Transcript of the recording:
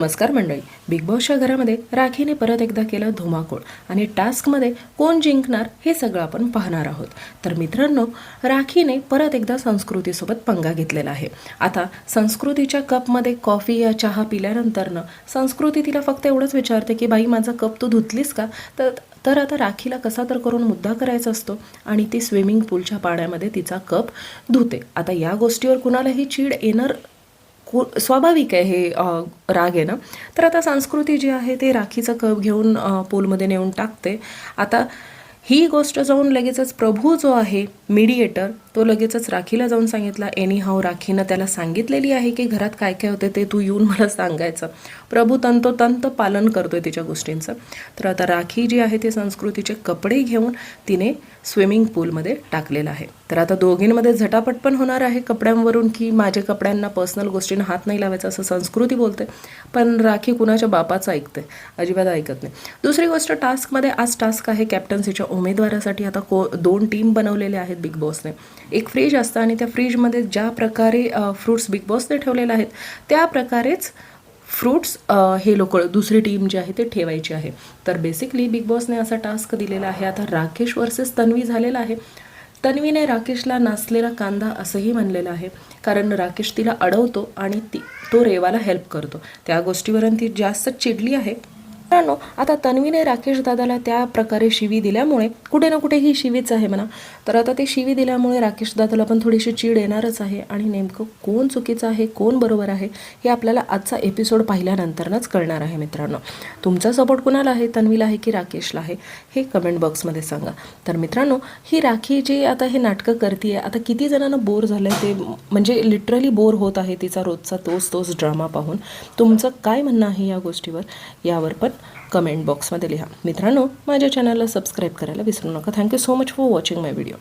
नमस्कार मंडळी, बिग बॉसच्या घरामध्ये राखीने परत एकदा केलं धुमाकूळ आणि टास्कमध्ये कोण जिंकणार हे सगळं आपण पाहणार आहोत. तर मित्रांनो, राखीने परत एकदा संस्कृतीसोबत पंगा घेतलेला आहे. आता संस्कृतीच्या कपमध्ये कॉफी या चहा पिल्यानंतरनं संस्कृती तिला फक्त एवढंच विचारते की बाई माझा कप तू धुतलीस का. तर आता राखीला कसा तर करून मुद्दा करायचा असतो आणि ती स्विमिंग पूलच्या पाण्यामध्ये तिचा कप धुते. आता या गोष्टीवर कुणालाही चीड येणार स्वाभाविक आहे, हे राग आहे ना. तर आता संस्कृती जी आहे ते राखीचा कप घेऊन पूलमध्ये नेऊन टाकते. आता ही गोष्ट जाऊन लगेचच प्रभू जो आहे मीडिएटर, तो लगेचच राखीला जाऊन सांगितला. एनी हाऊ राखीनं त्याला सांगितलेली आहे की घरात काय काय होते ते तू येऊन मला सांगायचं. प्रभू तंतोतंत पालन करतोय तिच्या गोष्टींचं. तर आता राखी जी आहे ते संस्कृतीचे कपडे घेऊन तिने स्विमिंग पूलमध्ये टाकलेलं आहे. तर आता दोघींमध्ये झटापट पण होणार आहे कपड्यांवरून की माझ्या कपड्यांना पर्सनल गोष्टींना हात नाही लावायचा असं संस्कृती बोलते. पण राखी कुणाच्या बापाचं ऐकते, अजिबात ऐकत नाही. दुसरी गोष्ट, टास्कमध्ये आज टास्क आहे कॅप्टन्सीच्या उमेदवारासाठी. आता 2 टीम बनवलेल्या आहेत बिग बॉसने. एक फ्रीज असतं आणि त्या फ्रीजमध्ये ज्या प्रकारे फ्रूट्स बिग बॉसने ठेवलेले आहेत त्या प्रकारेच फ्रूट्स हे लोक दुसरी टीम जी आहे ते ठेवायची आहे. तर बेसिकली बिग बॉसने असा टास्क दिलेला आहे. आता राकेश वर्सेस तन्वी झालेला आहे. तन्वीने राकेशला नाचलेला कांदा असंही म्हणलेलं आहे, कारण राकेश तिला अडवतो आणि तो रेवाला हेल्प करतो. त्या गोष्टीवरून ती जास्त चिडली आहे. मित्रांनो, आता तन्वीने राकेश दादाला त्या प्रकारे शिवी दिल्यामुळे कुठे ना कुठे ही शिवीच आहे म्हणा. तर आता ते शिवी दिल्यामुळे राकेश दादाला पण थोडीशी चीड येणारच आहे. आणि नेमकं कोण चुकीचं आहे कोण बरोबर आहे हे आपल्याला आजचा एपिसोड पाहिल्यानंतरच कळणार आहे. मित्रांनो, तुमचा सपोर्ट कुणाला आहे, तन्वीला आहे की राकेशला आहे, हे कमेंट बॉक्समध्ये सांगा. तर मित्रांनो, ही राखी जी आता हे नाटकं करते आहे, आता किती जणांना बोर झालं आहे ते, म्हणजे लिटरली बोर होत आहे तिचा रोजचा तोच ड्रामा पाहून. तुमचं काय म्हणणं आहे या गोष्टीवर, यावर पण कमेंट बॉक्समध्ये लिहा. मित्रांनो, माझ्या चॅनलला सबस्क्राईब करायला विसरू नका. Thank you so much for watching my video.